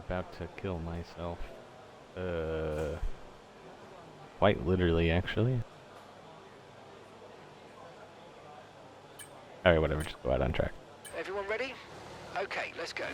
about to kill myself. Quite literally, actually. Alright, whatever, just go out on track. Everyone ready? Okay, let's go.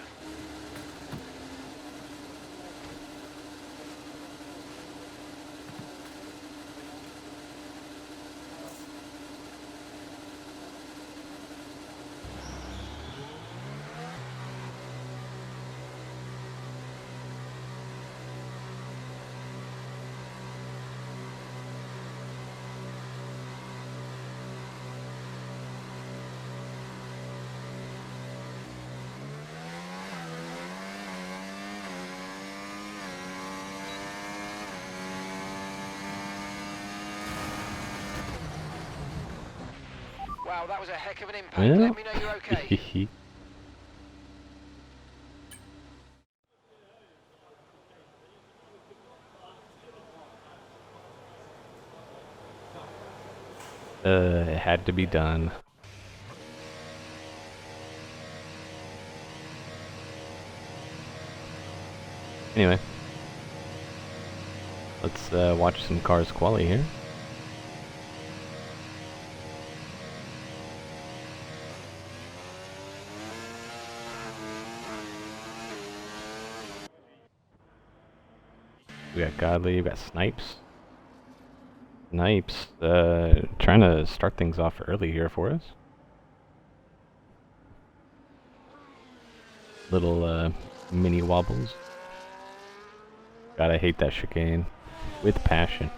Wow, that was a heck of an impact. Well. Let me know you're okay. It had to be done. Anyway. Let's watch some cars quali here. We got Godly, we got Snipes. Snipes, trying to start things off early here for us. Little, mini wobbles. God, I hate that chicane. With passion.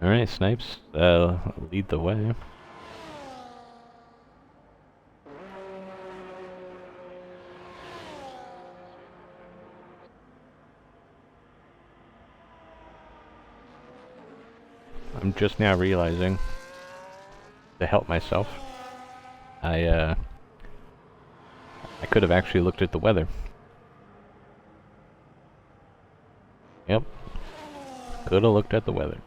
Alright, Snipes, lead the way. I'm just now realizing, to help myself, I could have actually looked at the weather. Yep. Could have looked at the weather.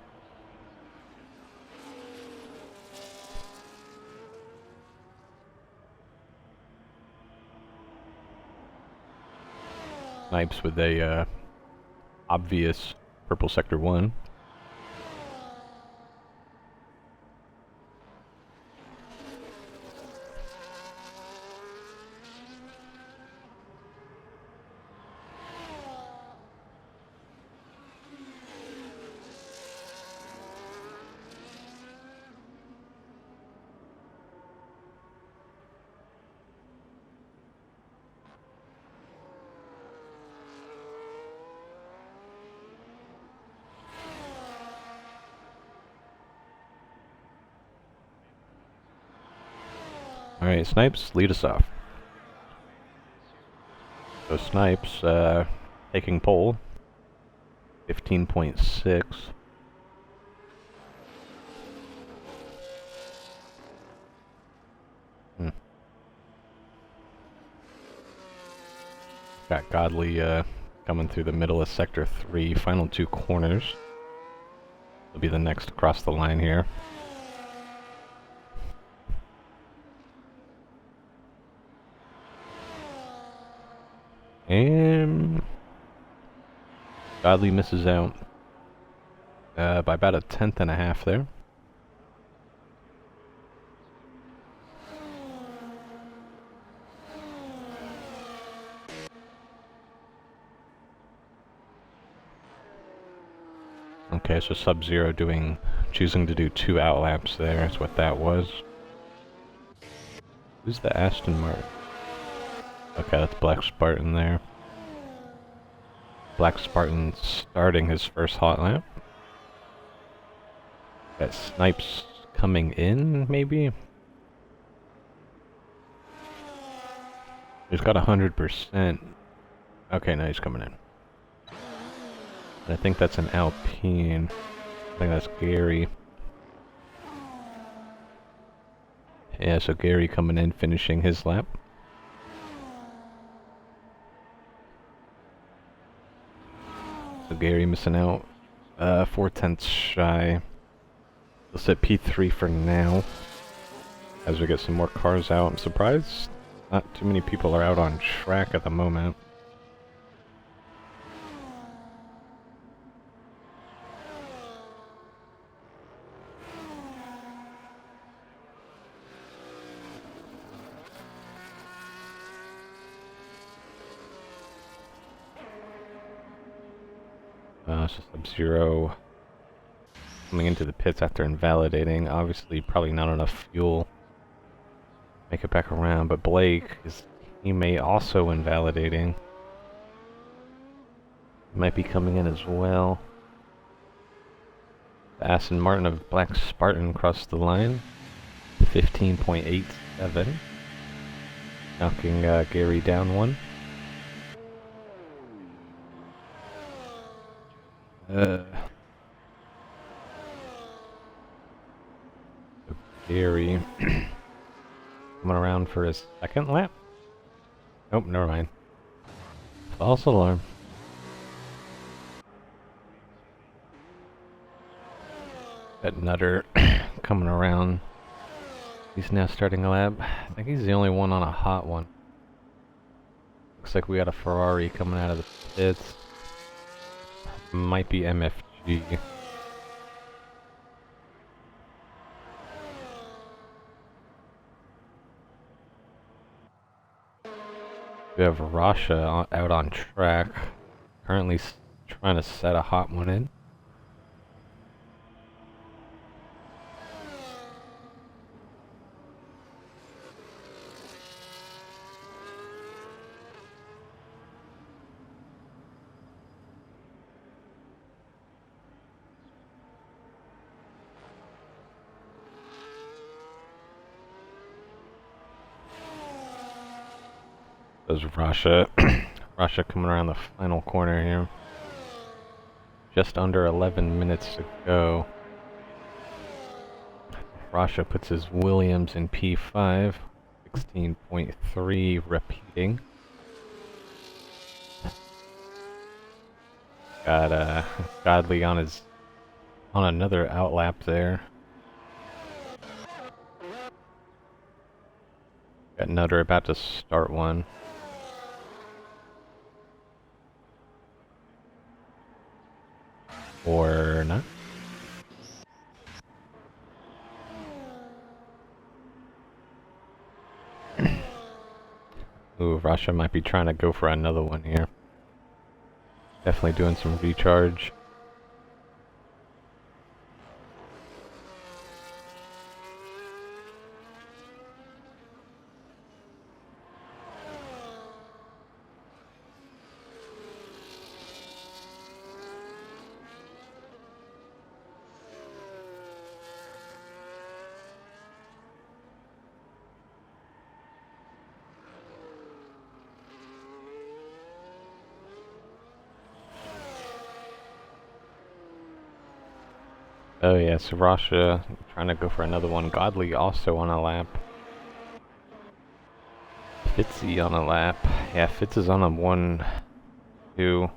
Snipes with a, obvious purple sector 1. Alright, Snipes, lead us off. So Snipes, taking pole. 15.6. Got Godly, coming through the middle of sector 3, final 2 corners. Will be the next across the line here. And Godly misses out by about a 1/10 and a half there. Okay, so Sub-Zero choosing to do 2 outlaps there is what that was. Who's the Aston Martin? Okay, that's Black Spartan there. Black Spartan starting his first hot lap. Got Snipes coming in, maybe? He's got 100%. Okay, now he's coming in. I think that's an Alpine. I think that's Gary. Yeah, so Gary coming in, finishing his lap. Gary missing out. 4/10 shy. We'll set P3 for now. As we get some more cars out. I'm surprised not too many people are out on track at the moment. It's just Sub-Zero coming into the pits after invalidating. Obviously, probably not enough fuel. Make it back around, but Blake, his teammate, also invalidating. Might be coming in as well. The Aston Martin of Black Spartan crossed the line. 15.87. Knocking Gary down one. Gary coming around for his second lap. Nope, never mind. False alarm. That Nutter coming around. He's now starting a lap. I think he's the only one on a hot one. Looks like we got a Ferrari coming out of the pits. Might be MFG. We have Rasha out on track. Currently trying to set a hot one in. There's Rasha. Rasha coming around the final corner here. Just under 11 minutes to go. Rasha puts his Williams in P5. 16.3 repeating. Got Godley on another outlap there. Got Nutter about to start one. Or not. Ooh, Rasha might be trying to go for another one here. Definitely doing some recharge. Oh yeah, so Rasha trying to go for another one. Godley also on a lap. Fitzy on a lap. Yeah, Fitz is on a 1, 2.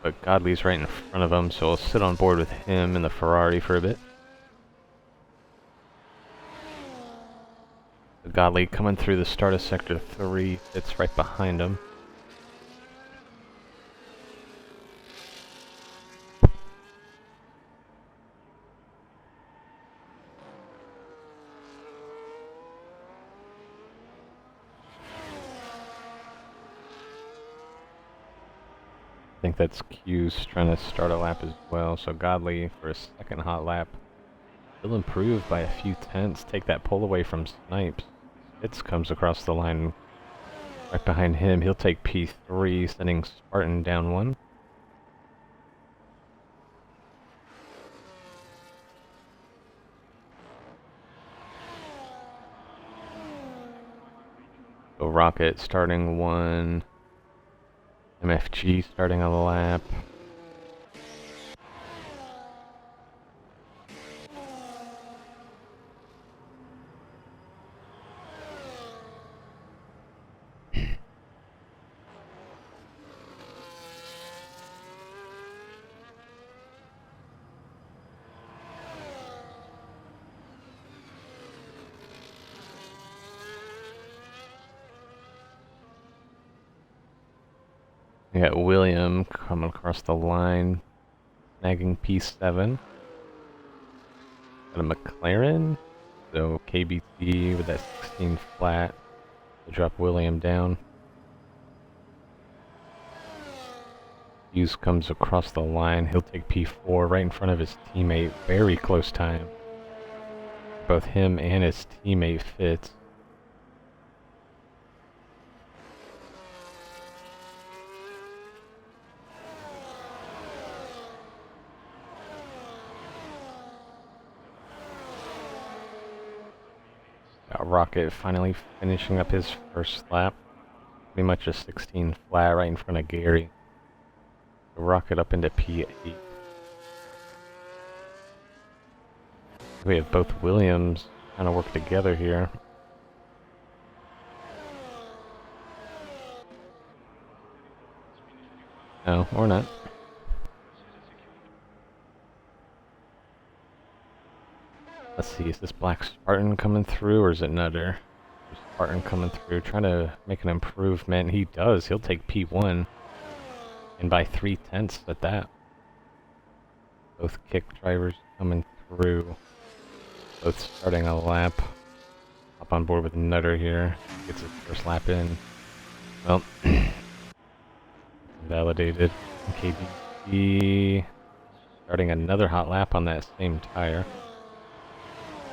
But Godley's right in front of him, so I'll sit on board with him in the Ferrari for a bit. Godley coming through the start of Sector 3. Fitz right behind him. I think that's Q's trying to start a lap as well, so Godley for a second hot lap. He'll improve by a few tenths, take that pole away from Snipes. Fitz comes across the line right behind him. He'll take P3, sending Spartan down one. So Rocket starting one. MFG starting a lap. We got William coming across the line, snagging P7. Got a McLaren, so KBT with that 16 flat to drop William down. Hughes comes across the line, he'll take P4 right in front of his teammate, very close time. Both him and his teammate fit. Got Rocket finally finishing up his first lap. Pretty much a 16 flat right in front of Gary. Rocket up into P8. We have both Williams kind of work together here. No, or not. Let's see, is this Black Spartan coming through or is it Nutter? Spartan coming through, trying to make an improvement. He does, he'll take P1. And by 3/10 at that. Both kick drivers coming through. Both starting a lap. Hop on board with Nutter here. Gets his first lap in. Well, validated. KBT starting another hot lap on that same tire.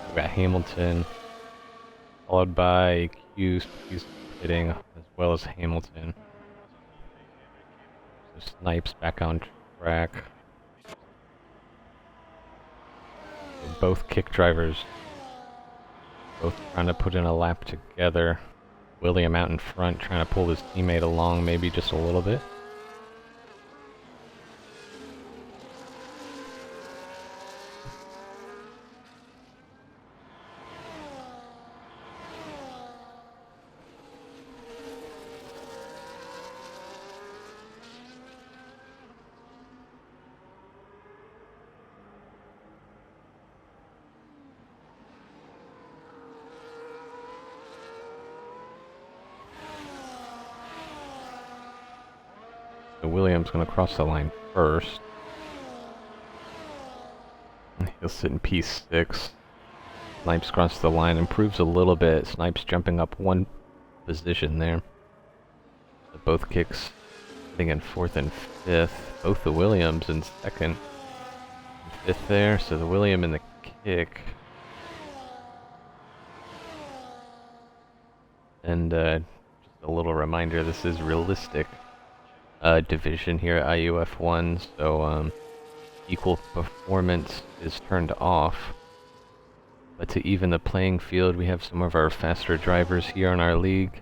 We got Hamilton, followed by Hughes hitting as well as Hamilton. So Snipes back on track. So both kick drivers, both trying to put in a lap together. William out in front, trying to pull his teammate along, maybe just a little bit. So William's going to cross the line first. He'll sit in P6. Snipes crosses the line, improves a little bit. Snipes jumping up one position there. So both kicks sitting in 4th and 5th. Both the Williams in 2nd and 5th there. So the William and the kick. And just a little reminder, this is realistic division here at IUF1, so equal performance is turned off. But to even the playing field, we have some of our faster drivers here in our league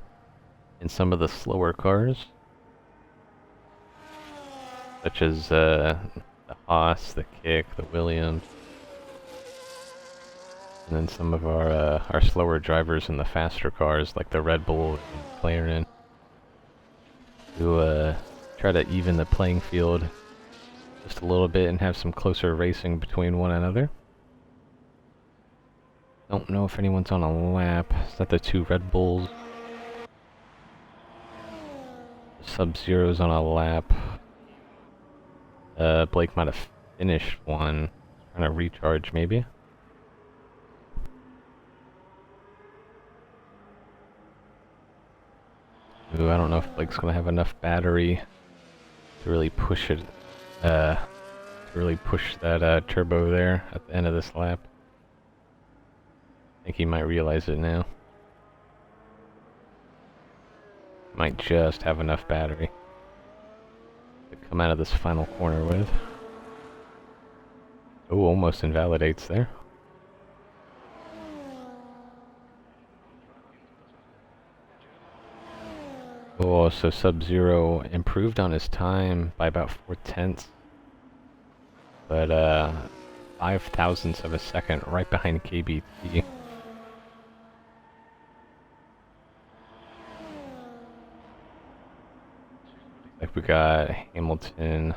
and some of the slower cars, such as the Haas, the Kick, the Williams, and then some of our slower drivers in the faster cars like the Red Bull and McLaren, to try to even the playing field just a little bit and have some closer racing between one another. Don't know if anyone's on a lap. Is that the two Red Bulls? Sub-Zero's on a lap. Blake might have finished one. Trying to recharge, maybe. Ooh, I don't know if Blake's gonna have enough battery to really push it, to really push that turbo there at the end of this lap. I think he might realize it now. Might just have enough battery to come out of this final corner with. Oh, almost invalidates there. Oh, so Sub-Zero improved on his time by about 4/10, but 5/1000ths of a second right behind KBT. Like we got Hamilton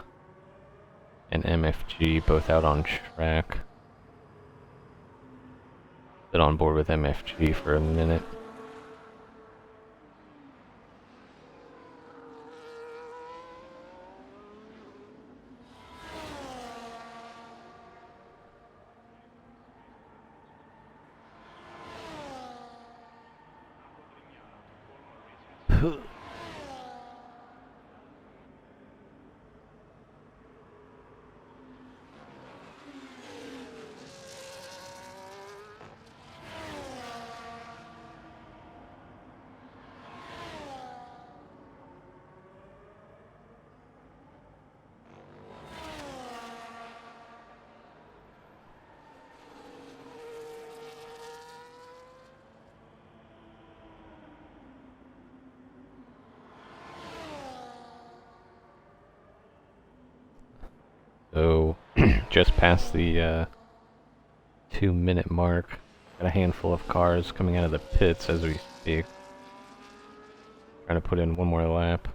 and MFG both out on track. Sit on board with MFG for a minute. So, just past the 2-minute mark. Got a handful of cars coming out of the pits as we speak. Trying to put in one more lap.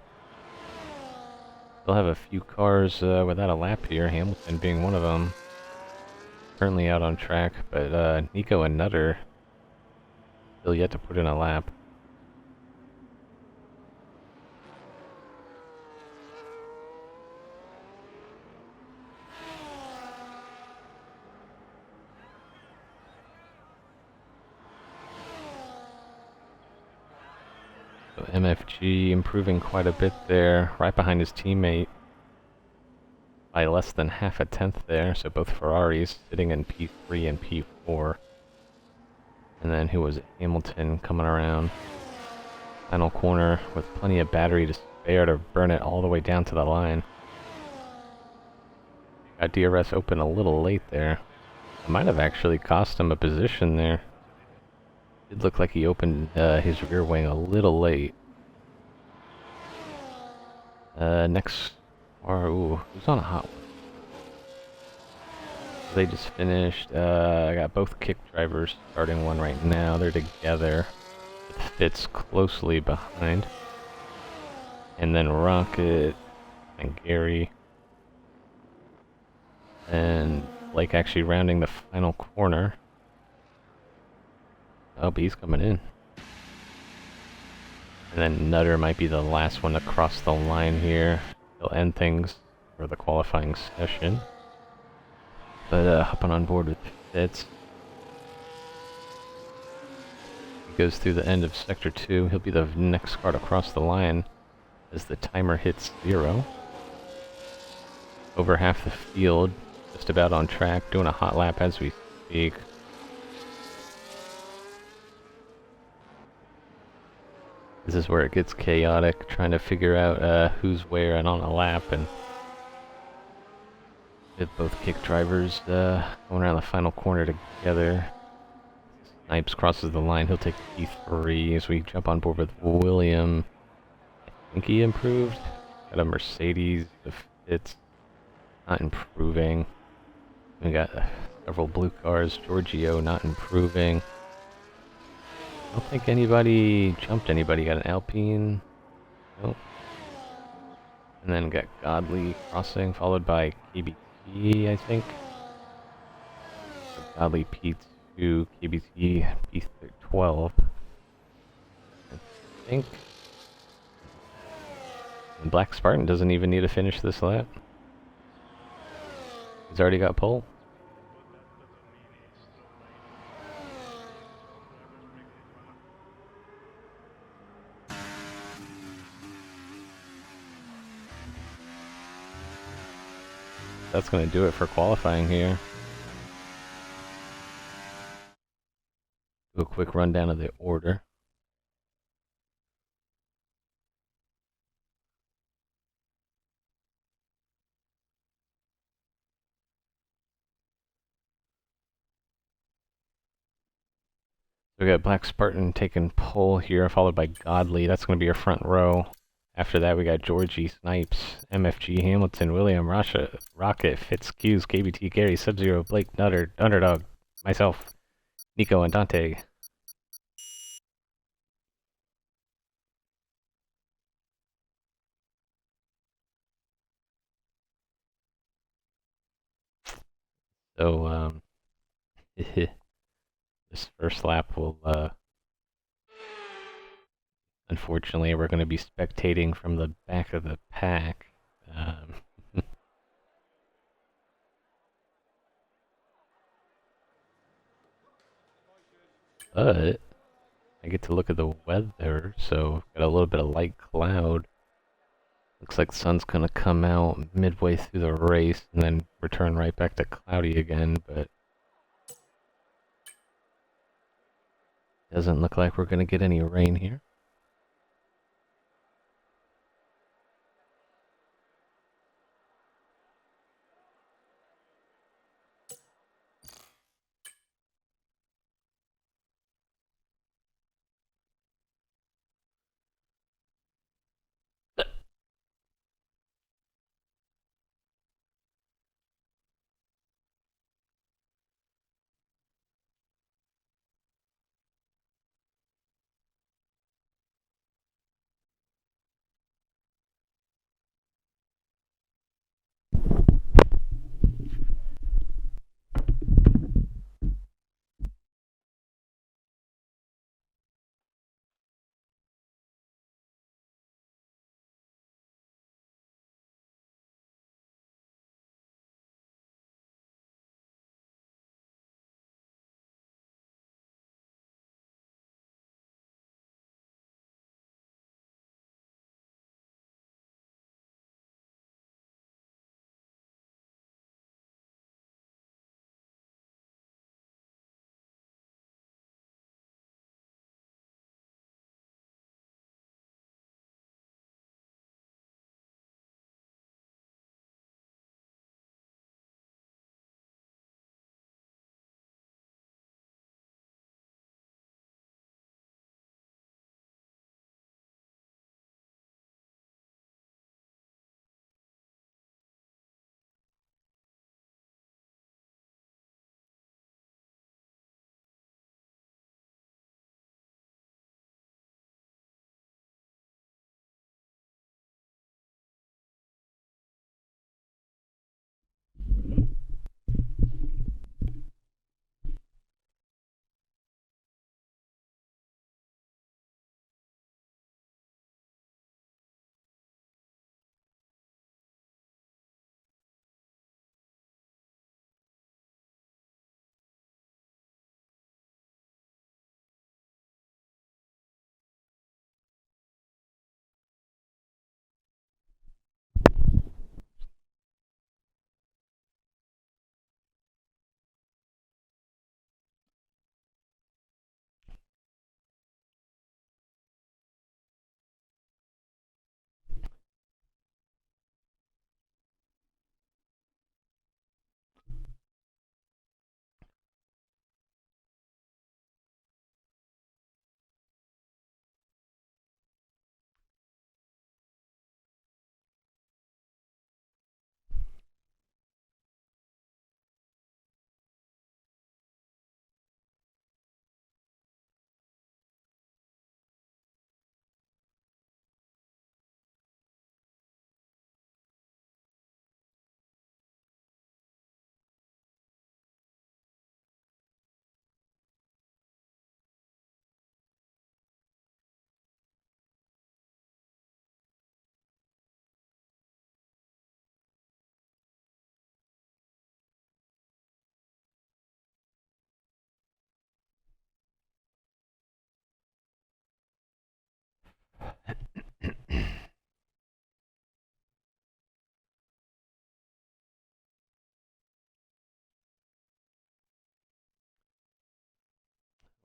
Still have a few cars without a lap here, Hamilton being one of them. Currently out on track, but Nico and Nutter still yet to put in a lap. So MFG improving quite a bit there, right behind his teammate by less than half a tenth there. So both Ferraris sitting in P3 and P4. And then who was it? Hamilton coming around. Final corner with plenty of battery to spare to burn it all the way down to the line. Got DRS open a little late there. It might have actually cost him a position there. It looked like he opened his rear wing a little late. Next car, ooh, who's on a hot one? They just finished. I got both kick drivers starting one right now. They're together. It fits closely behind. And then Rocket and Gary. And Blake actually rounding the final corner. Oh, but he's coming in. And then Nutter might be the last one to cross the line here. He'll end things for the qualifying session. But hopping on board with Fitz. He goes through the end of Sector 2. He'll be the next car to cross the line as the timer hits 0. Over half the field, just about on track, doing a hot lap as we speak. This is where it gets chaotic, trying to figure out who's where and on a lap, and with both kick drivers going around the final corner together. Snipes crosses the line, he'll take P3 as we jump on board with William. I think he improved. Got a Mercedes, the Fitz not improving. We got several blue cars, Giorgio not improving. I don't think anybody jumped anybody. Got an Alpine. Nope. And then got Godly crossing, followed by KBT, I think. So Godly P2, KBT P12. I think. And Black Spartan doesn't even need to finish this lap. He's already got pole. That's going to do it for qualifying here. Do a quick rundown of the order. We got Black Spartan taking pole here, followed by Godly. That's going to be your front row. After that, we got Georgie, Snipes, MFG, Hamilton, William, Rocket, Fitz, Q's, KBT, Gary, Sub-Zero, Blake, Nutter, Underdog, myself, Nico, and Dante. So, this first lap will, unfortunately, we're going to be spectating from the back of the pack. But I get to look at the weather, so got a little bit of light cloud. Looks like the sun's gonna come out midway through the race and then return right back to cloudy again, but doesn't look like we're gonna get any rain here.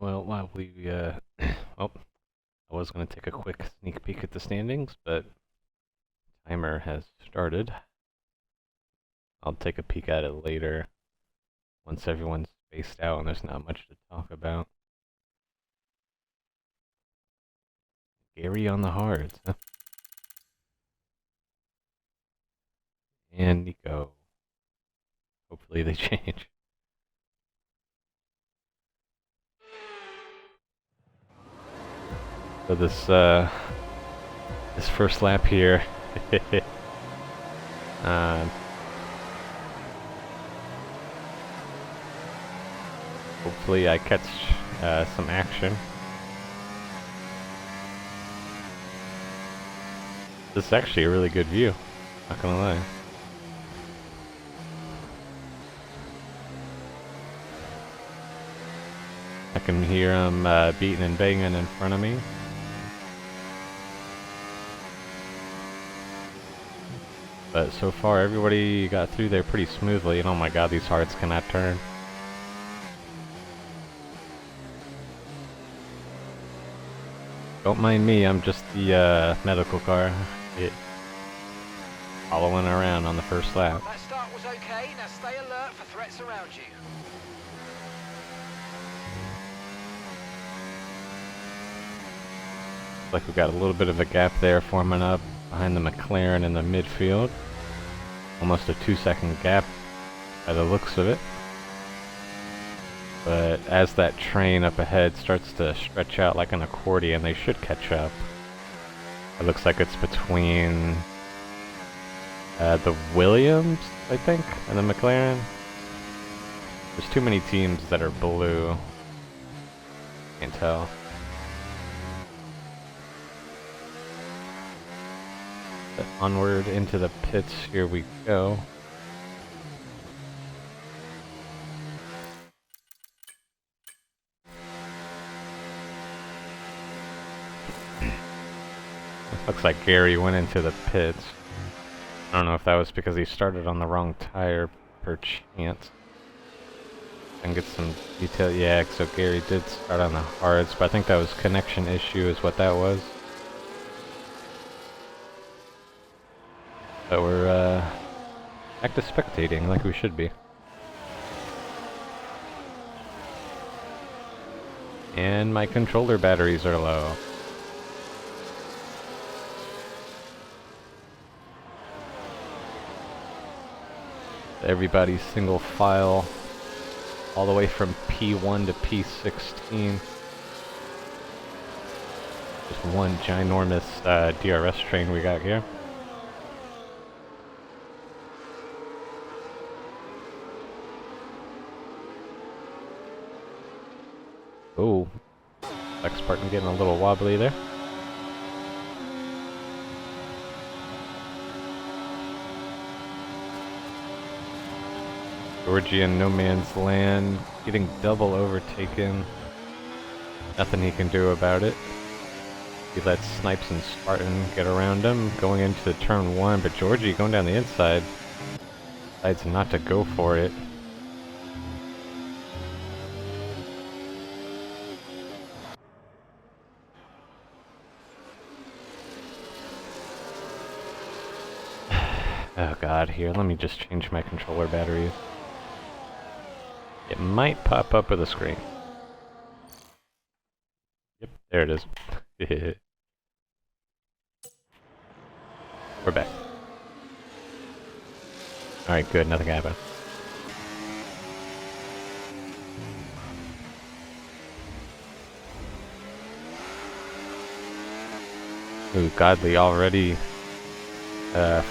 Well, while we, well, I was going to take a quick sneak peek at the standings, but timer has started. I'll take a peek at it later once everyone's spaced out and there's not much to talk about. Gary on the hards, huh? And Nico. Hopefully they change. So this first lap here, hopefully I catch some action. This is actually a really good view, not gonna lie. I can hear them beating and banging in front of me. But so far, everybody got through there pretty smoothly, and oh my god, these hearts cannot turn. Don't mind me, I'm just the medical car. Following around on the first lap. That start was okay. Now stay alert for threats around you. Looks like we got a little bit of a gap there forming up behind the McLaren in the midfield. Almost a 2-second gap by the looks of it. But as that train up ahead starts to stretch out like an accordion, they should catch up. It looks like it's between the Williams, I think, and the McLaren. There's too many teams that are blue. Can't tell. But onward into the pits, here we go. Looks like Gary went into the pits. I don't know if that was because he started on the wrong tire, per chance. And get some detail. Yeah, so Gary did start on the hards, but I think that was connection issue is what that was. But we're back to spectating like we should be. And my controller batteries are low. Everybody's single file all the way from P1 to P16. Just one ginormous DRS train we got here. Oh, Lex Spartan getting a little wobbly there. Georgie in no man's land, getting double overtaken. Nothing he can do about it. He lets Snipes and Spartan get around him, going into turn 1, but Georgie going down the inside decides not to go for it. Oh god, here, let me just change my controller batteries. It might pop up with a screen. Yep, there it is. We're back. Alright, good, nothing happened. Ooh, Godly already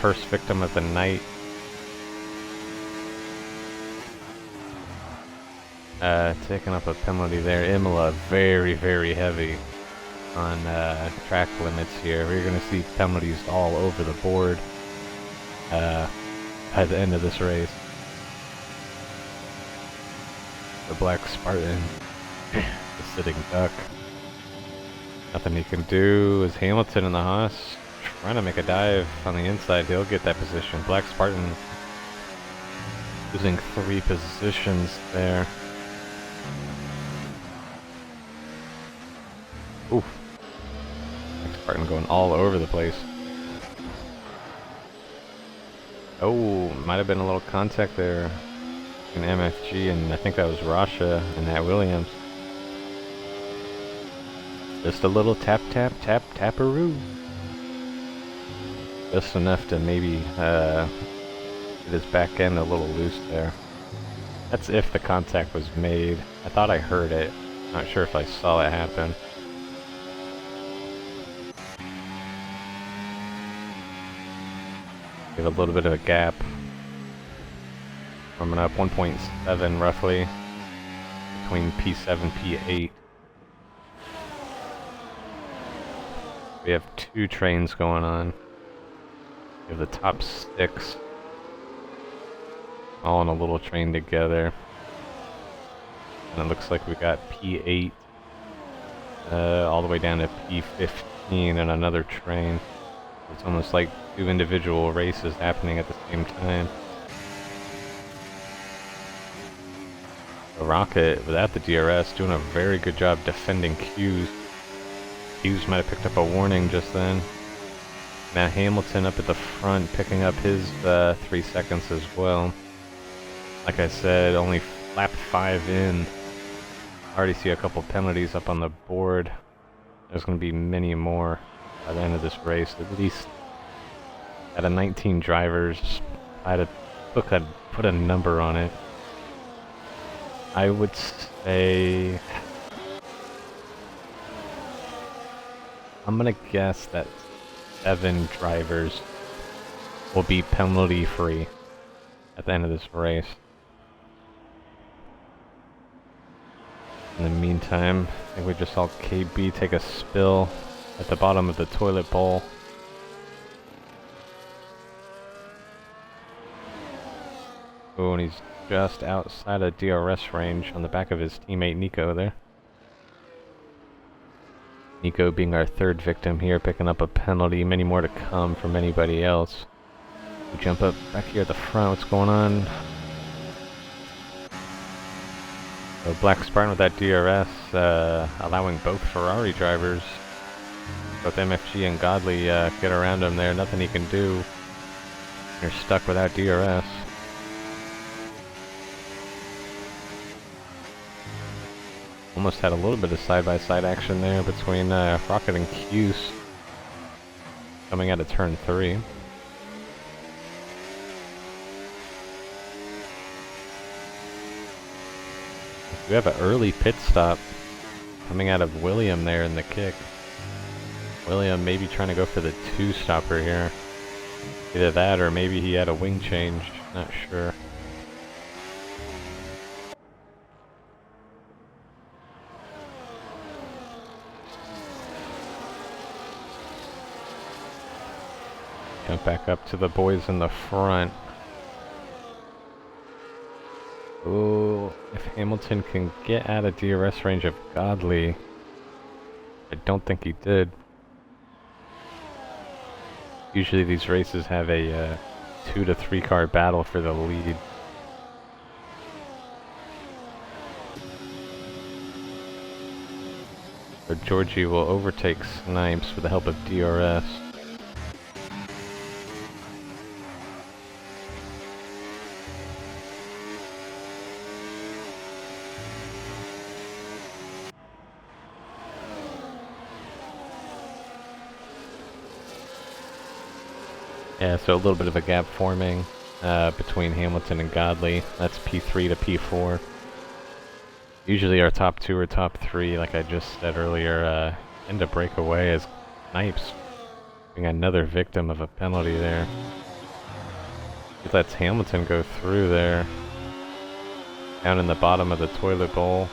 first victim of the night. Taking up a penalty there. Imola very, very heavy on track limits here. We're going to see penalties all over the board by the end of this race. The Black Spartan, the sitting duck. Nothing he can do. Is Hamilton in the Haas trying to make a dive on the inside? He'll get that position. Black Spartan losing 3 positions there. Oof. Black Spartan going all over the place. Oh, might have been a little contact there in MFG, and I think that was Rasha and that Williams. Just a little tap, tap, tap, taparoo. Just enough to maybe get his back end a little loose there. That's if the contact was made. I thought I heard it. Not sure if I saw it happen. Give a little bit of a gap. Coming up 1.7 roughly between P7 and P8. We have 2 trains going on. We have the top 6 all on a little train together. And it looks like we got P8 all the way down to P15 and another train. It's almost like two individual races happening at the same time. The Rocket, without the DRS, doing a very good job defending Q's. Q's might have picked up a warning just then. Now Hamilton up at the front, picking up his 3 seconds as well. Like I said, only lap 5 in. I already see a couple penalties up on the board. There's going to be many more by the end of this race. At least out of 19 drivers, I had to put a number on it. I would say... I'm going to guess that 7 drivers will be penalty free at the end of this race. In the meantime, I think we just saw KB take a spill at the bottom of the toilet bowl. Oh, and he's just outside of DRS range on the back of his teammate Nico there. Nico being our 3rd victim here, picking up a penalty. Many more to come from anybody else. We jump up back here at the front. What's going on? So Black Spartan with that DRS, allowing both Ferrari drivers, both MFG and Godley, get around him there. Nothing he can do. You're stuck without DRS. Almost had a little bit of side-by-side action there between Rocket and Cuse coming out of turn 3. We have an early pit stop coming out of William there in the kick. William maybe trying to go for the 2-stopper here. Either that or maybe he had a wing change, not sure. Jump back up to the boys in the front. Oh, if Hamilton can get out of DRS range of Godley. I don't think he did. Usually these races have a 2 to 3 car battle for the lead. So Georgie will overtake Snipes with the help of DRS. Yeah, so a little bit of a gap forming between Hamilton and Godley. That's P3 to P4. Usually our top 2 or top 3, like I just said earlier, end to break away as Snipes being another victim of a penalty there. He lets Hamilton go through there. Down in the bottom of the toilet bowl.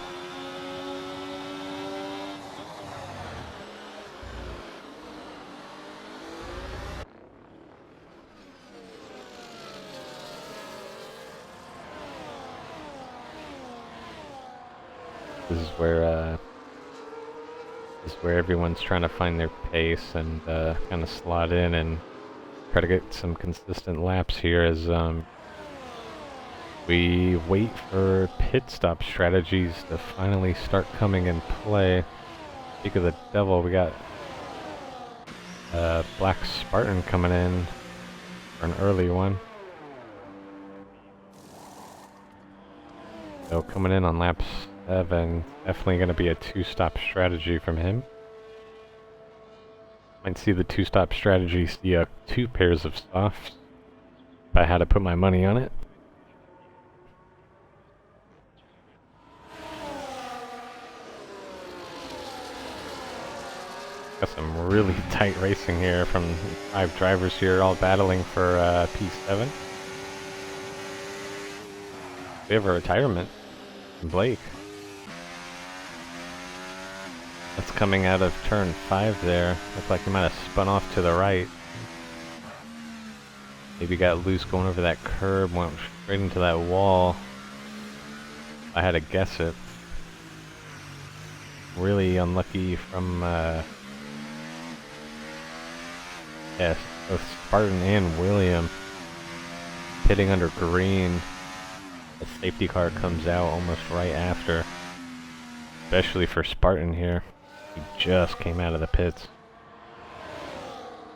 This is where everyone's trying to find their pace and kind of slot in and try to get some consistent laps here as we wait for pit stop strategies to finally start coming in play. Speak of the devil, we got Black Spartan coming in for an early one. So coming in on lap 7, definitely going to be a 2-stop strategy from him. Might see the 2-stop strategy see 2 pairs of softs if I had to put my money on it. Got some really tight racing here from 5 drivers here, all battling for P7. We have a retirement. Blake. That's coming out of turn 5 there. Looks like he might have spun off to the right. Maybe got loose going over that curb, went straight into that wall. I had to guess it. really unlucky from, yeah, both Spartan and William hitting under green. The safety car comes out almost right after. Especially for Spartan here. He just came out of the pits.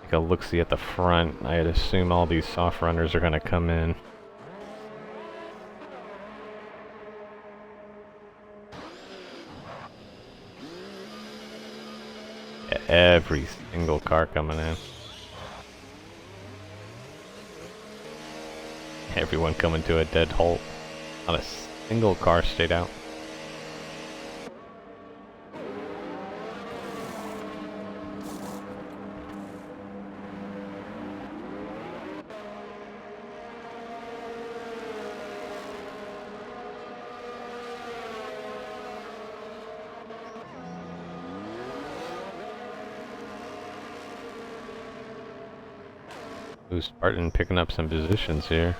Take a look-see at the front. I'd assume all these soft runners are going to come in. Yeah, every single car coming in. Everyone coming to a dead halt. Not a single car stayed out. Ooh, Spartan picking up some positions here.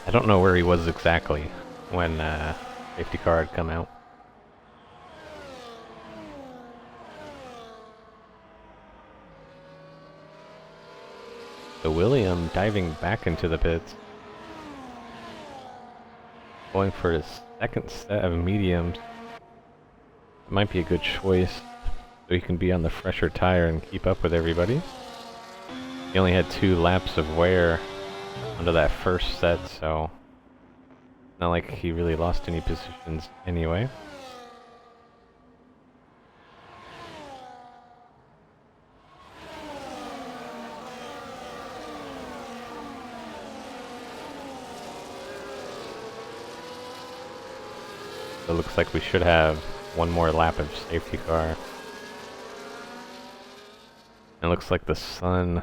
I don't know where he was exactly when safety car had come out. So William diving back into the pits. Going for his second set of mediums. Might be a good choice. So he can be on the fresher tire and keep up with everybody. He only had 2 laps of wear under that first set, so not like he really lost any positions anyway. So it looks like we should have one more lap of safety car. It looks like the sun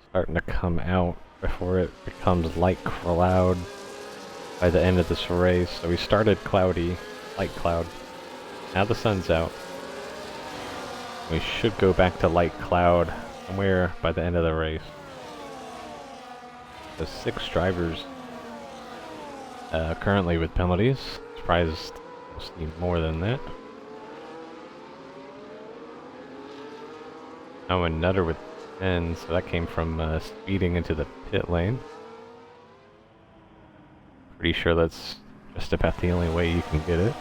starting to come out before it becomes light cloud by the end of this race. So we started cloudy, light cloud. Now the sun's out. We should go back to light cloud somewhere by the end of the race. So 6 drivers currently with penalties. Surprised we'll see more than that. Oh, and Nutter with 10, so that came from speeding into the pit lane. Pretty sure that's just about the only way you can get it.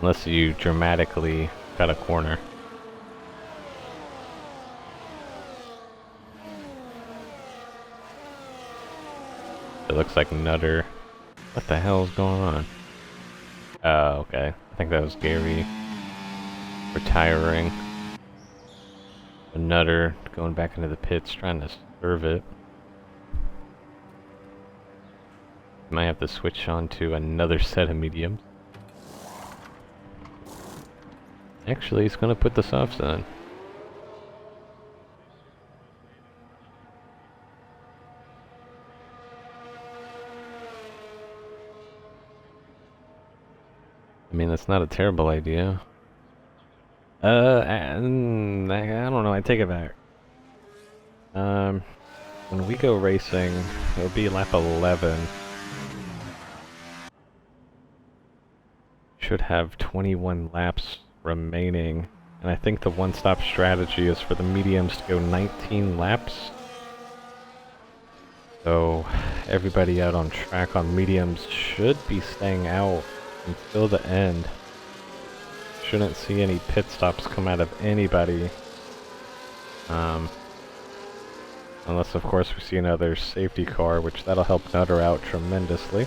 Unless you dramatically cut a corner. It looks like Nutter. What the hell is going on? Oh, okay. I think that was Gary retiring. Nutter going back into the pits, trying to serve it. Might have to switch on to another set of mediums. Actually, he's going to put the softs on. I mean, that's not a terrible idea. I don't know, I take it back. When we go racing, it'll be lap 11. Should have 21 laps remaining. And I think the one-stop strategy is for the mediums to go 19 laps. So everybody out on track on mediums should be staying out until the end. Shouldn't see any pit stops come out of anybody. Unless of course we see another safety car, which that'll help Nutter out tremendously.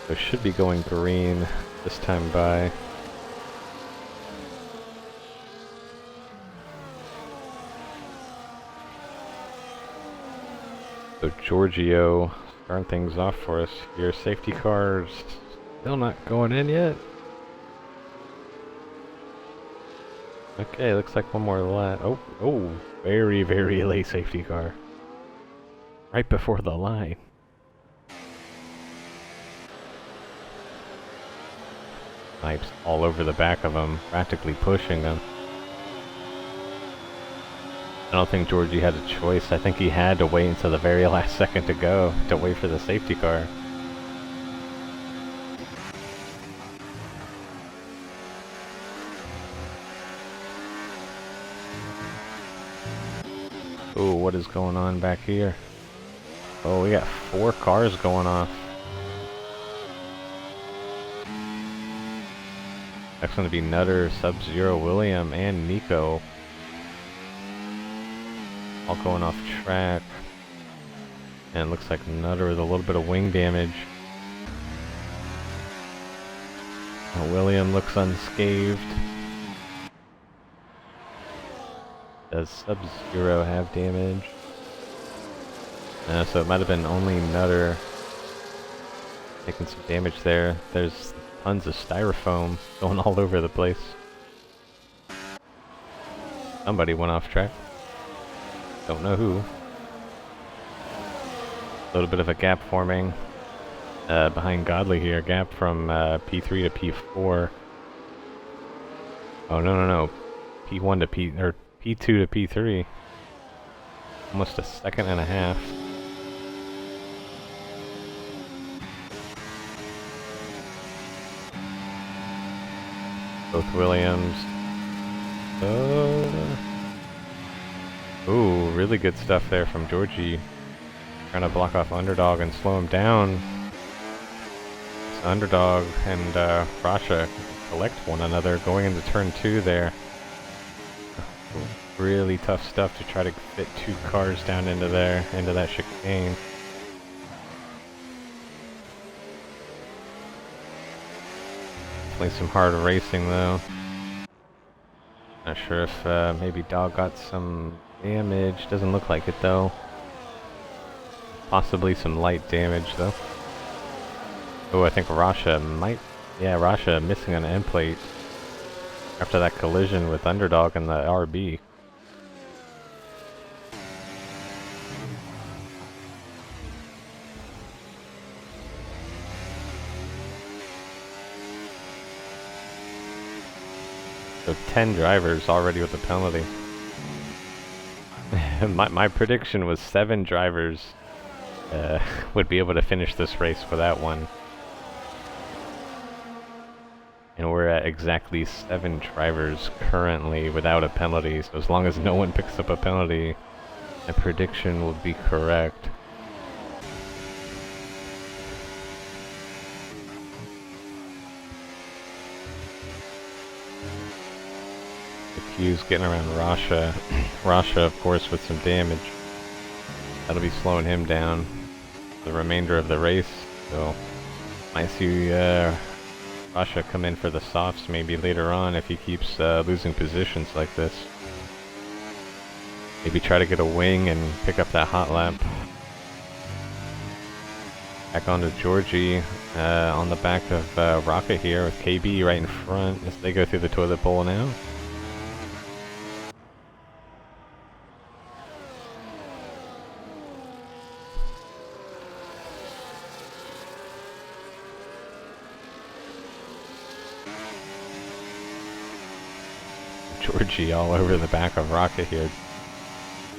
So should be going green this time by. So Giorgio starting things off for us here. Safety cars still not going in yet. Okay, looks like one more lap. Oh, very, very late safety car. Right before the line. Snipes all over the back of him, practically pushing them. don't think Georgie had a choice. I think he had to wait until the very last second to go, to wait for the safety car. Ooh, what is going on back here? Oh, we got 4 cars going off. That's going to be Nutter, Sub-Zero, William, and Nico. All going off track. And it looks like Nutter with a little bit of wing damage. William looks unscathed. Does Sub-Zero have damage? So it might have been only Nutter taking some damage there. There's tons of styrofoam going all over the place. Somebody went off track. Don't know who. A little bit of a gap forming behind Godly here. Gap from P3 to P4. Oh no. P1 to P2 to P3. Almost a second and a half. Both Williams. Ooh, really good stuff there from Georgie. Trying to block off Underdog and slow him down. So Underdog and Rasha collect one another going into turn 2 there. Really tough stuff to try to fit 2 cars down into there, into that chicane. Definitely some hard racing though. Not sure if maybe Dog got some damage. Doesn't look like it though. Possibly some light damage though. Oh, I think Rasha might... Yeah, Rasha missing an end plate after that collision with Underdog and the RB. So 10 drivers already with a penalty. my prediction was 7 drivers would be able to finish this race without one. And we're at exactly 7 drivers currently without a penalty. So as long as no one picks up a penalty, my prediction will be correct. Q's getting around Rasha. Rasha, of course, with some damage. That'll be slowing him down the remainder of the race. So, might see Rasha come in for the softs maybe later on if he keeps losing positions like this. Maybe try to get a wing and pick up that hot lap. Back onto Georgie on the back of Rocket here with KB right in front as they go through the toilet bowl now. Georgie all over the back of Rocket here.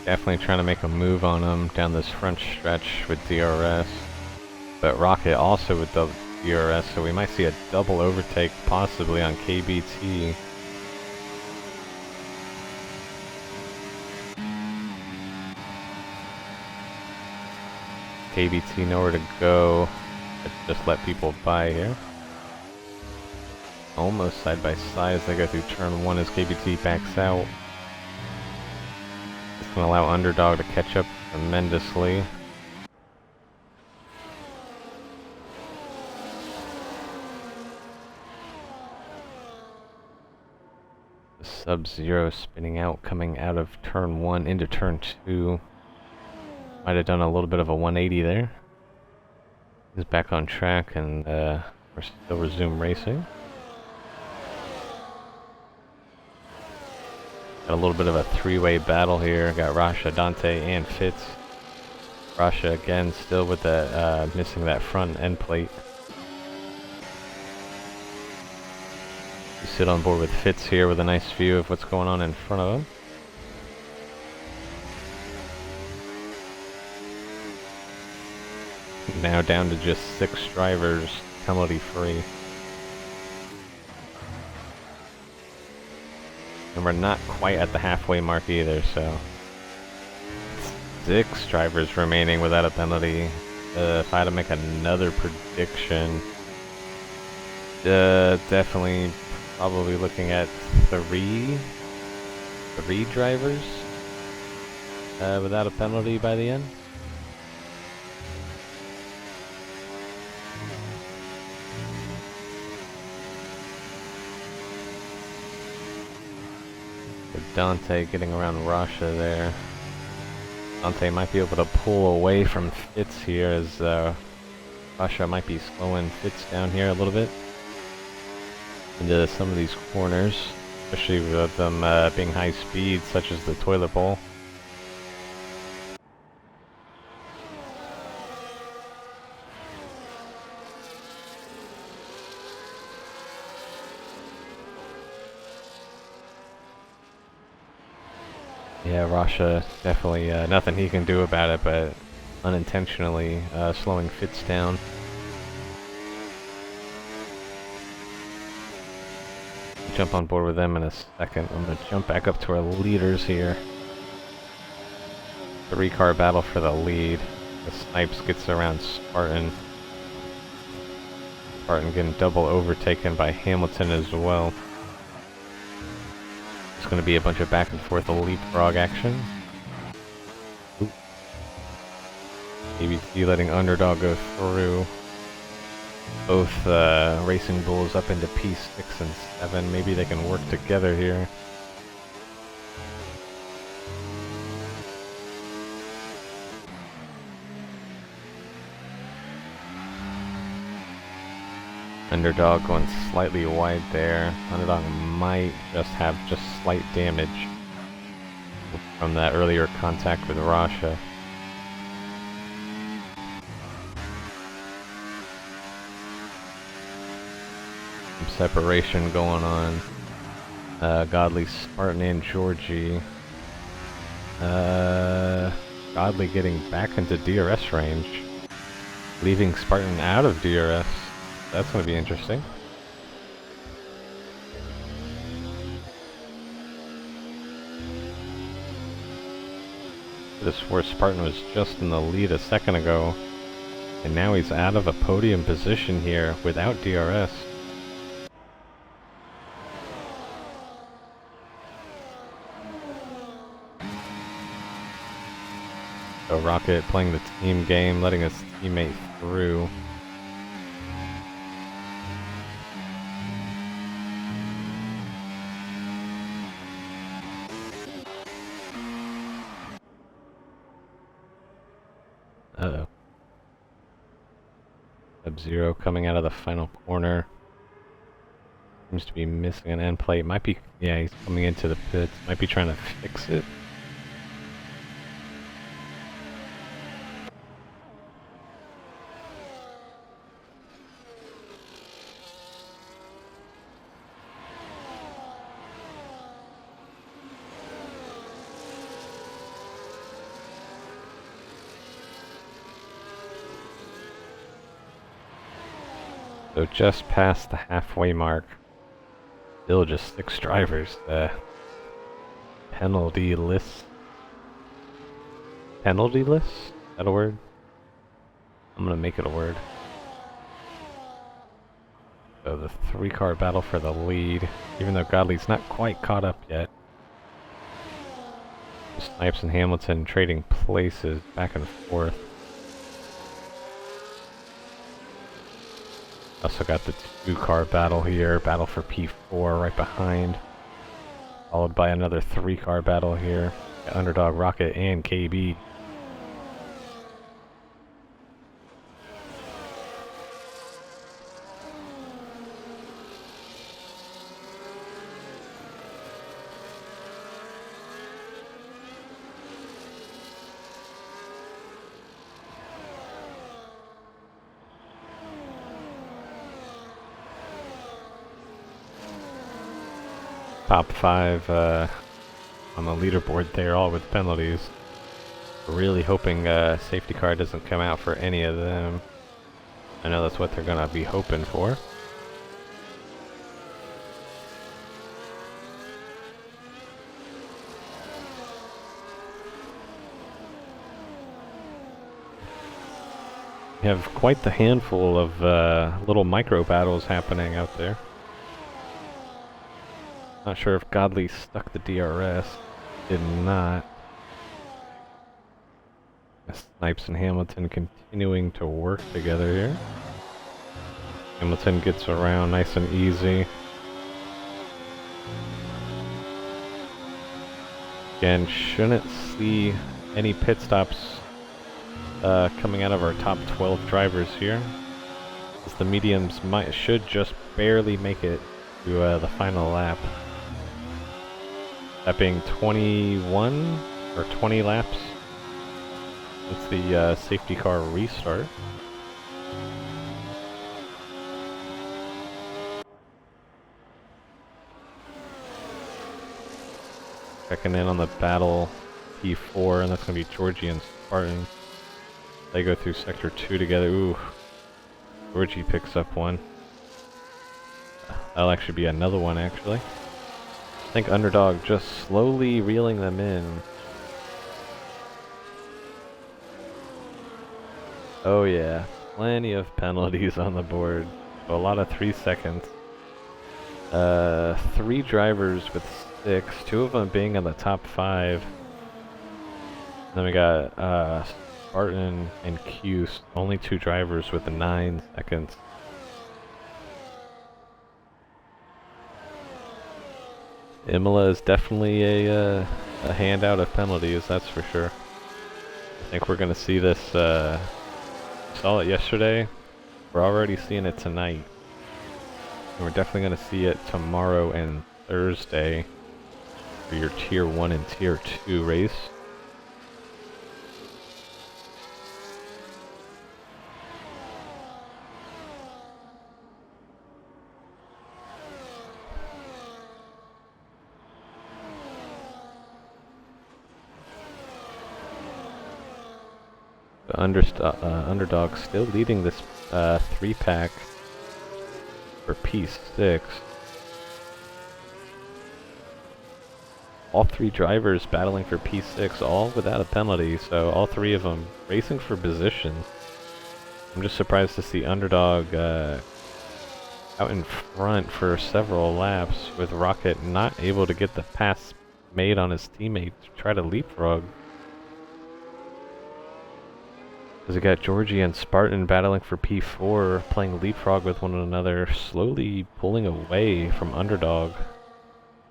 Definitely trying to make a move on him down this front stretch with DRS. But Rocket also with the DRS, so we might see a double overtake possibly on KBT. KBT nowhere to go. Let's just let people by here. Almost side by side as they go through turn 1 as KBT backs out. It's going to allow Underdog to catch up tremendously. Sub-Zero spinning out, coming out of turn 1 into turn 2. Might have done a little bit of a 180 there. He's back on track and we're still resume racing. Got a little bit of a 3-way battle here. Got Rasha, Dante, and Fitz. Rasha again still with the missing that front end plate. You sit on board with Fitz here with a nice view of what's going on in front of him. Now down to just 6 drivers, penalty free. And we're not quite at the halfway mark either, so 6 drivers remaining without a penalty. If I had to make another prediction, definitely probably looking at 3 drivers without a penalty by the end. With Dante getting around Rasha there. Dante might be able to pull away from Fitz here as Rasha might be slowing Fitz down here a little bit into some of these corners, especially with them being high speed, such as the toilet bowl. Yeah, Rasha, definitely nothing he can do about it, but unintentionally slowing Fitz down. Jump on board with them in a second. I'm going to jump back up to our leaders here. 3-car battle for the lead. The Snipes gets around Spartan. Spartan getting double overtaken by Hamilton as well. It's going to be a bunch of back and forth leapfrog action. Ooh. ABC letting Underdog go through. Both Racing Bulls up into P6 and 7. Maybe they can work together here. Underdog going slightly wide there. Underdog might just have slight damage from that earlier contact with Rasha. Some separation going on. Godly, Spartan, and Georgie. Godly getting back into DRS range, leaving Spartan out of DRS. That's going to be interesting. This where Spartan was just in the lead a second ago, and now he's out of a podium position here without DRS. So Rocket playing the team game, letting his teammate through. Uh-oh. Sub-Zero coming out of the final corner. Seems to be missing an end plate. Might be, yeah, he's coming into the pits. Might be trying to fix it. So just past the halfway mark. Still just 6 drivers. Penalty list. Penalty list? Is that a word? I'm gonna make it a word. So the 3-car battle for the lead. Even though Godly's not quite caught up yet. Snipes and Hamilton trading places back and forth. Also got the 2-car battle here, battle for P4 right behind. Followed by another 3-car battle here. Got Underdog, Rocket, and KB. Top 5 on the leaderboard there, all with penalties. Really hoping safety car doesn't come out for any of them. I know that's what they're gonna be hoping for. We have quite the handful of little micro battles happening out there. Not sure if Godly stuck the DRS. Did not. Snipes and Hamilton continuing to work together here. Hamilton gets around nice and easy. Again, shouldn't see any pit stops coming out of our top 12 drivers here, as the mediums should just barely make it to the final lap. That being 21 or 20 laps since the safety car restart. Checking in on the battle P4, and that's going to be Georgie and Spartan. They go through sector 2 together. Ooh, Georgie picks up one. That'll actually be another one, actually. I think Underdog just slowly reeling them in. Oh yeah, plenty of penalties on the board. So a lot of 3 seconds. 3 drivers with 6, 2 of them being in the top 5. Then we got Spartan and Cuse, only 2 drivers with 9 seconds. Imola is definitely a handout of penalties, that's for sure. I think we're going to see this, saw it yesterday, we're already seeing it tonight. And we're definitely going to see it tomorrow and Thursday for your Tier 1 and Tier 2 race. The Underdog still leading this 3-pack for P6. All 3 drivers battling for P6, all without a penalty, so all 3 of them racing for positions. I'm just surprised to see Underdog out in front for several laps, with Rocket not able to get the pass made on his teammate to try to leapfrog. Because we got Georgie and Spartan battling for P4, playing leapfrog with one another, slowly pulling away from Underdog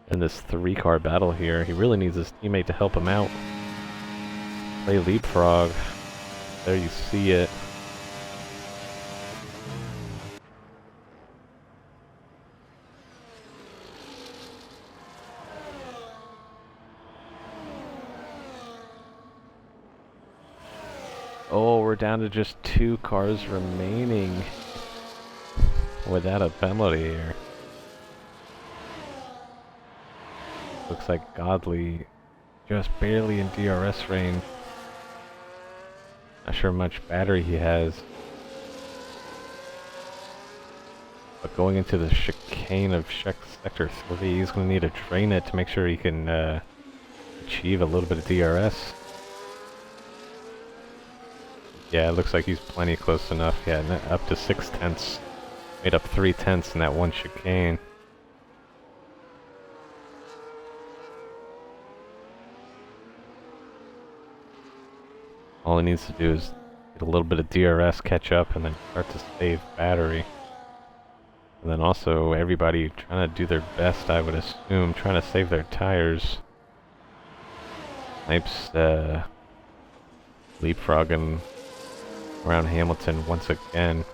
in this 3-car battle here. He really needs his teammate to help him out. Play leapfrog. There you see it. Oh, we're down to just 2 cars remaining without a penalty here. Looks like Godly just barely in DRS range. Not sure how much battery he has. But going into the chicane of Sector 3, he's going to need to drain it to make sure he can achieve a little bit of DRS. Yeah, it looks like he's plenty close enough. Yeah, up to 6 tenths. Made up 3 tenths in that one chicane. All he needs to do is get a little bit of DRS, catch up, and then start to save battery. And then also everybody trying to do their best, I would assume, trying to save their tires. Snipes leapfrogging around Hamilton once again.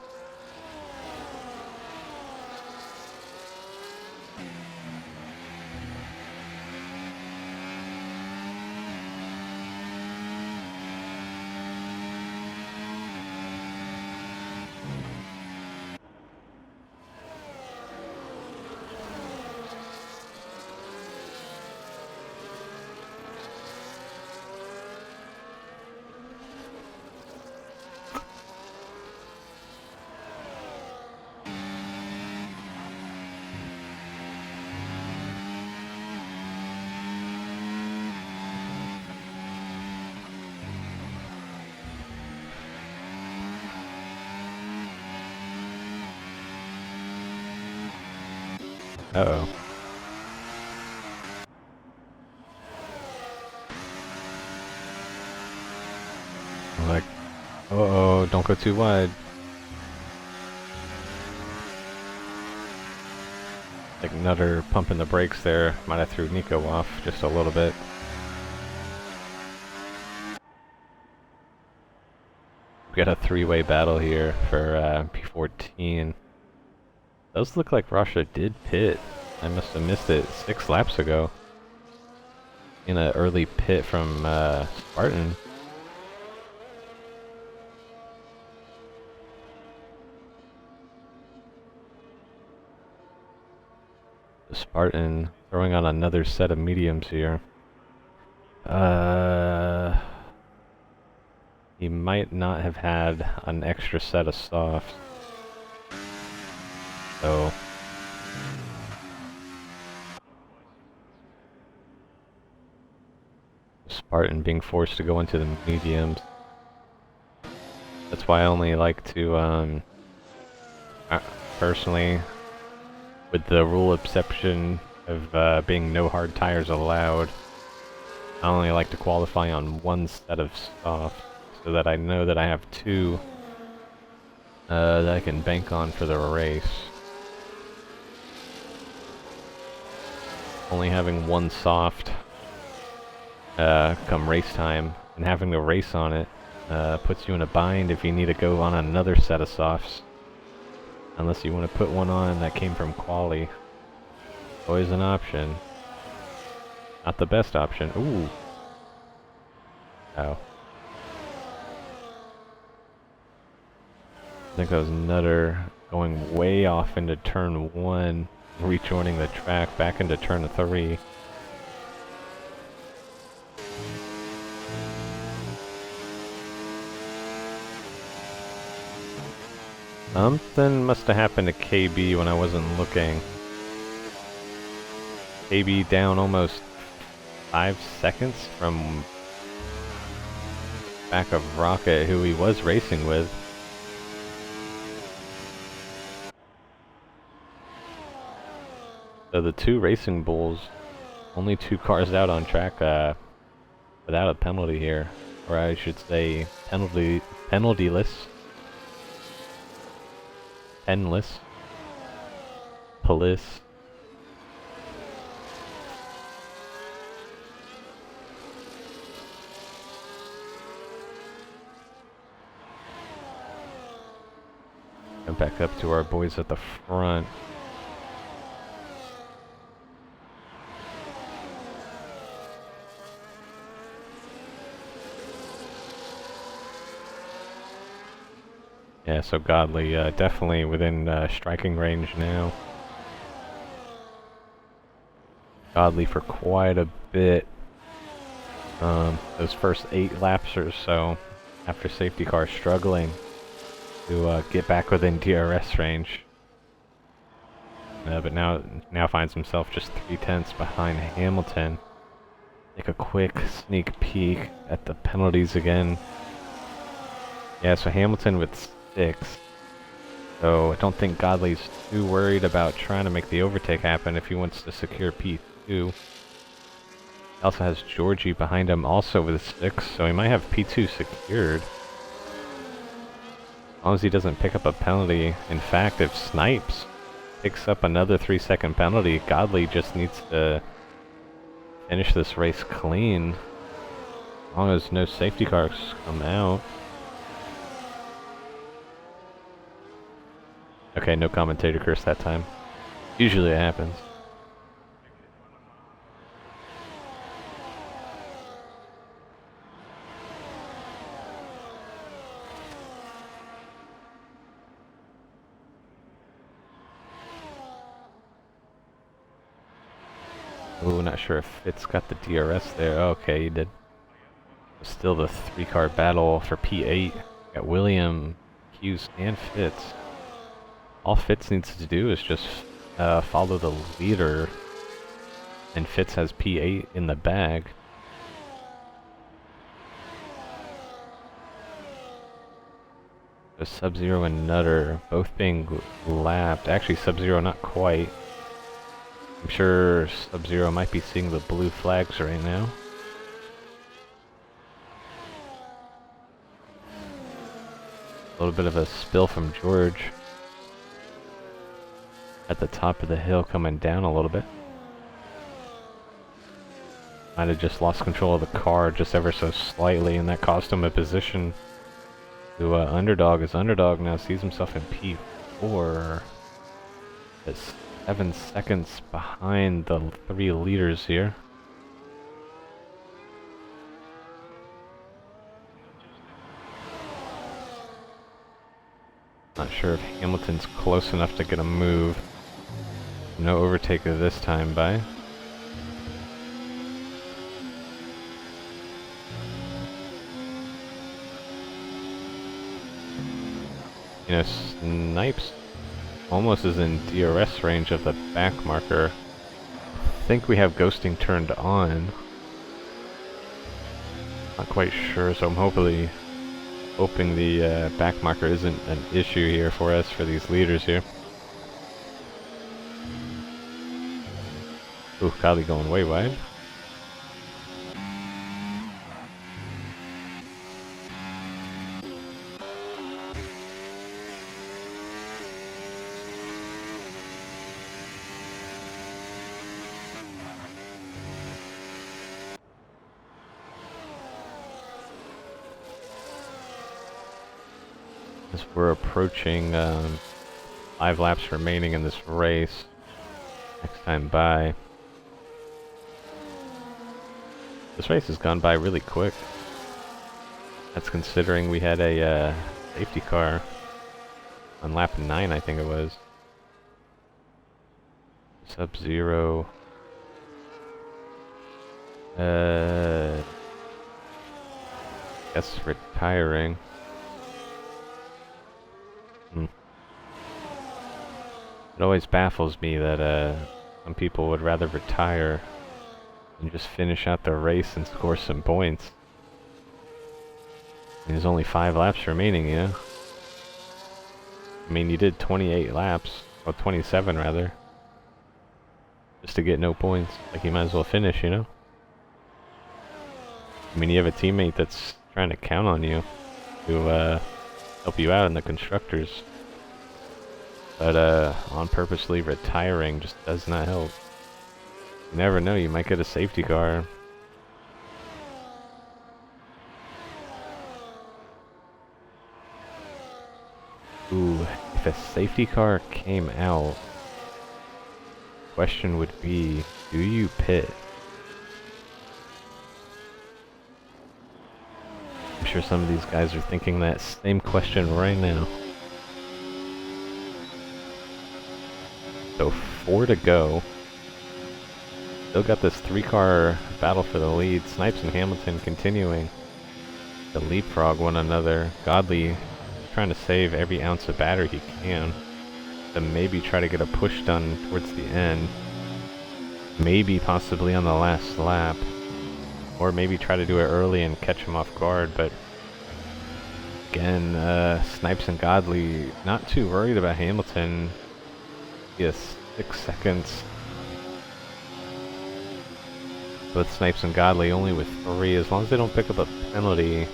Uh-oh. I'm like, uh-oh, don't go too wide. Like Nutter pumping the brakes there. Might have threw Nico off just a little bit. We got a three-way battle here for P14. Those look like Russia did pit. I must have missed it 6 laps ago. In an early pit from Spartan. The Spartan throwing on another set of mediums here. He might not have had an extra set of softs. So Spartan being forced to go into the mediums. That's why I only like to, personally, with the rule exception of being no hard tires allowed, I only like to qualify on one set of softs, so that I know that I have 2 that I can bank on for the race. Only having 1 soft come race time, and having to race on it puts you in a bind if you need to go on another set of softs. Unless you want to put one on that came from quali. Always an option. Not the best option. Ooh. Oh. I think that was Nutter going way off into turn 1, rejoining the track back into turn 3. Something must have happened to KB when I wasn't looking. KB down almost 5 seconds from back of Rocket, who he was racing with. So the 2 Racing Bulls, only 2 cars out on track without a penalty here. Or I should say penaltyless. Penless. Police. Come back up to our boys at the front. Yeah, so Godly definitely within striking range now. Godly for quite a bit. Those first 8 laps or so after safety car struggling to get back within DRS range. But now finds himself just 3/10 behind Hamilton. Take a quick sneak peek at the penalties again. Yeah, so Hamilton with 6. So I don't think Godley's too worried about trying to make the overtake happen if he wants to secure P2. He also has Georgie behind him also with 6, so he might have P2 secured. As long as he doesn't pick up a penalty. In fact, if Snipes picks up another 3-second penalty, Godley just needs to finish this race clean. As long as no safety cars come out. Okay, no commentator curse that time. Usually it happens. Ooh, not sure if Fitz got the DRS there. Okay, he did. Still the 3-car battle for P8. Got William, Hughes, and Fitz. All Fitz needs to do is just follow the leader, and Fitz has P8 in the bag. So Sub-Zero and Nutter both being lapped. Actually, Sub-Zero not quite. I'm sure Sub-Zero might be seeing the blue flags right now. A little bit of a spill from George. At the top of the hill coming down a little bit. Might have just lost control of the car just ever so slightly, and that cost him a position to underdog. His underdog now sees himself in P4. It's 7 seconds behind the 3 leaders here. Not sure if Hamilton's close enough to get a move. No overtake this time by. You know, Snipes almost is in DRS range of the back marker. I think we have ghosting turned on. Not quite sure, so I'm hoping the back marker isn't an issue here for us, for these leaders here. Ooh, Kali going way wide. As we're approaching 5 laps remaining in this race, next time by. This race has gone by really quick. That's considering we had a safety car on lap 9, I think it was. Sub-Zero. Guess retiring. It always baffles me that some people would rather retire than just finish out the race and score some points. I mean, there's only 5 laps remaining, you know? I mean, you did 28 laps, or 27 rather, just to get no points. Like, you might as well finish, you know? I mean, you have a teammate that's trying to count on you to help you out in the constructors. But on purposely retiring just does not help. You never know, you might get a safety car. Ooh, if a safety car came out, question would be, do you pit? I'm sure some of these guys are thinking that same question right now. So 4 to go. Still got this 3-car battle for the lead. Snipes and Hamilton continuing to leapfrog one another. Godley trying to save every ounce of battery he can to maybe try to get a push done towards the end. Maybe possibly on the last lap. Or maybe try to do it early and catch him off guard. But again, Snipes and Godley not too worried about Hamilton. Yes, 6 seconds. Both Snipes and Godley only with 3. As long as they don't pick up a penalty,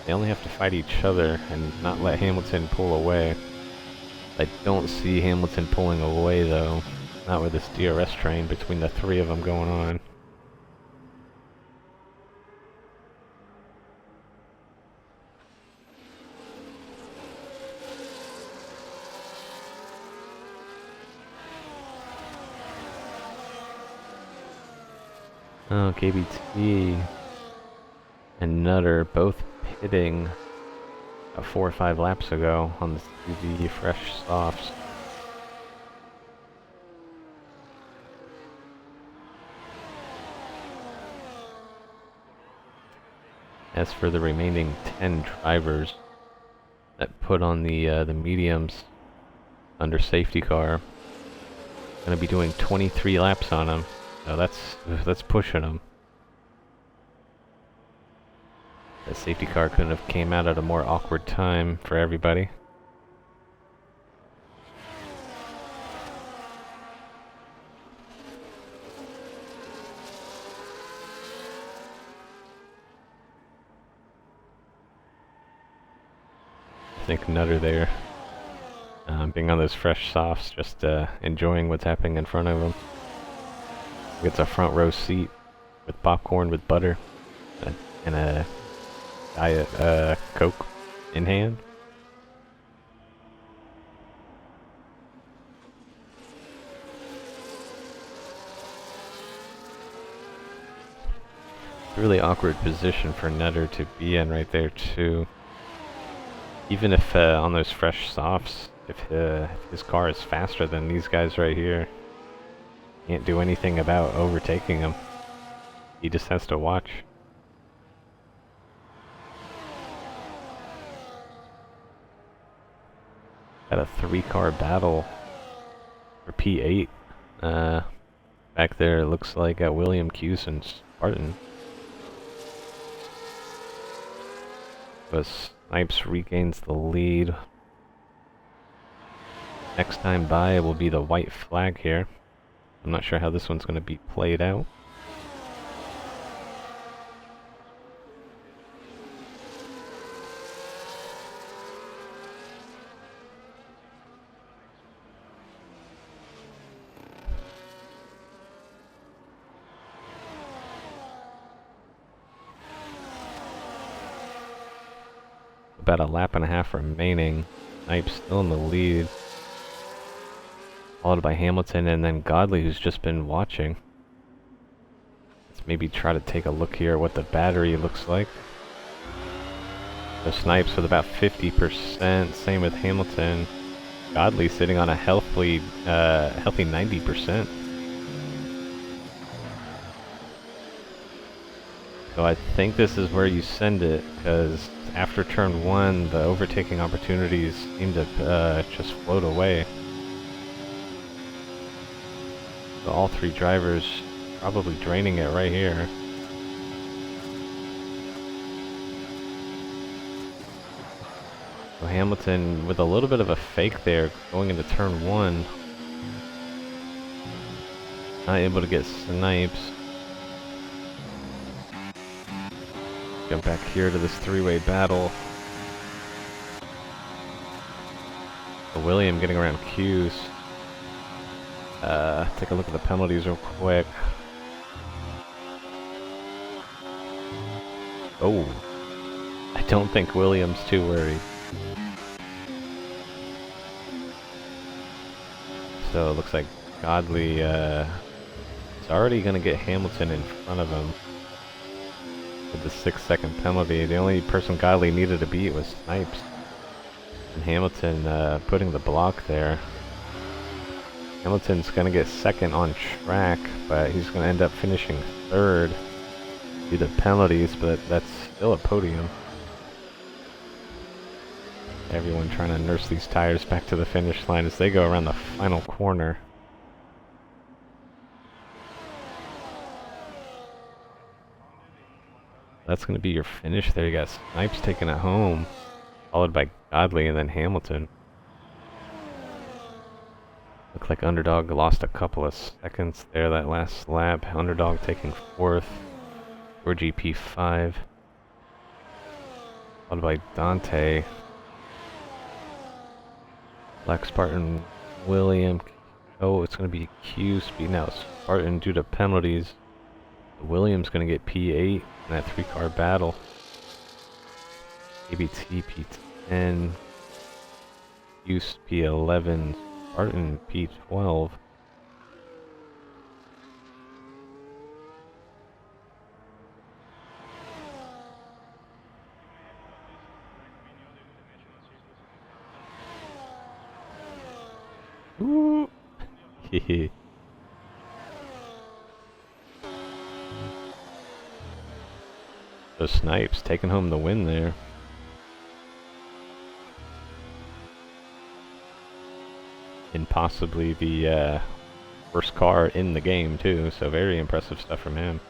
they only have to fight each other and not let Hamilton pull away. I don't see Hamilton pulling away though. Not with this DRS train between the 3 of them going on. Oh, KBT and Nutter both pitting 4 or 5 laps ago on the CV fresh softs. As for the remaining 10 drivers that put on the mediums under safety car, gonna be doing 23 laps on them. So that's pushing them. The safety car couldn't have came out at a more awkward time for everybody. think Nutter there, being on those fresh softs, just enjoying what's happening in front of him. Gets a front row seat with popcorn with butter and a diet Coke in hand. Really awkward position for Nutter to be in right there too. Even if on those fresh softs, if his car is faster than these guys right here, can't do anything about overtaking him. He just has to watch. Got a 3-car battle for P8. Back there it looks like William Cuse and Spartan. But Snipes regains the lead. Next time by will be the white flag here. I'm not sure how this one's going to be played out. About a lap and a half remaining. Snipes still in the lead. Followed by Hamilton and then Godley, who's just been watching. Let's maybe try to take a look here at what the battery looks like. So Snipes with about 50%, same with Hamilton. Godley sitting on a healthy 90%. So I think this is where you send it, because after turn 1, the overtaking opportunities seem to just float away. So all 3 drivers probably draining it right here. So Hamilton with a little bit of a fake there going into turn 1. Not able to get Snipes. Jump back here to this 3-way battle. So William getting around Cuse. Take a look at the penalties real quick. Oh, I don't think William's too worried. So it looks like Godley is already going to get Hamilton in front of him with the 6-second penalty. The only person Godley needed to beat was Snipes. And Hamilton putting the block there. Hamilton's going to get second on track, but he's going to end up finishing third due to penalties, but that's still a podium. Everyone trying to nurse these tires back to the finish line as they go around the final corner. That's going to be your finish there. You got Snipes taking it home, followed by Godley and then Hamilton. Looked like Underdog lost a couple of seconds there that last lap. Underdog taking 4th for GP5. Followed by Dante. Black Spartan, William. Oh, it's going to be Q speeding out Spartan due to penalties. William's going to get P8 in that 3-car battle. ABT P10. Use P11. Spartan P12. Ooh. Hehe. So Snipes taking home the win there. And possibly the worst car in the game too, so very impressive stuff from him.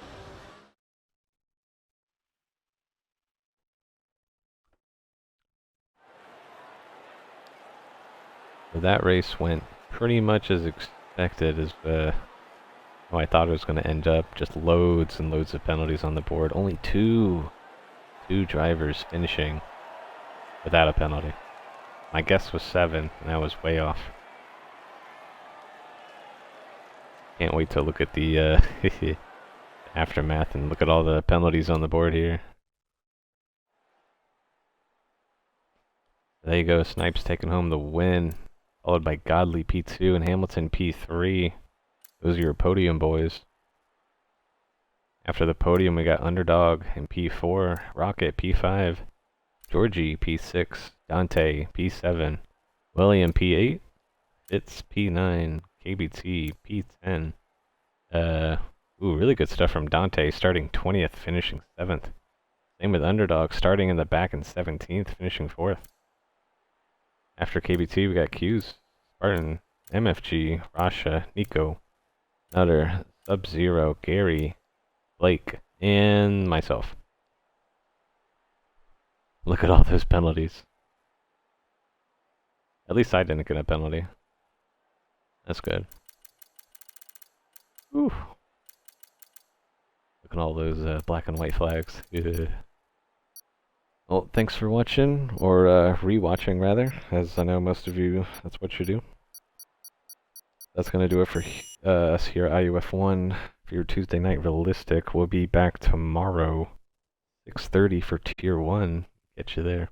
So that race went pretty much as expected, as how I thought it was going to end up. Just loads and loads of penalties on the board. Only two drivers finishing without a penalty. My guess was 7, and I was way off. Can't wait to look at the aftermath and look at all the penalties on the board here. There you go, Snipes taking home the win, followed by Godley P2 and Hamilton P3. Those are your podium boys. After the podium, we got Underdog in P4, Rocket P5, Georgie P6, Dante P7, William P8, Fitz P9, KBT P10. Really good stuff from Dante, starting 20th, finishing 7th. Same with Underdog, starting in the back and 17th, finishing 4th. After KBT, we got Q's, Spartan, MFG, Rasha, Nico, Nutter, Sub-Zero, Gary, Blake, and myself. Look at all those penalties. At least I didn't get a penalty. That's good. Whew. Look at all those black and white flags. Good. Well, thanks for watching, or re-watching rather, as I know most of you, that's what you do. That's going to do it for us here at IUF1 for your Tuesday night realistic. We'll be back tomorrow, 6:30 for Tier 1. Get you there.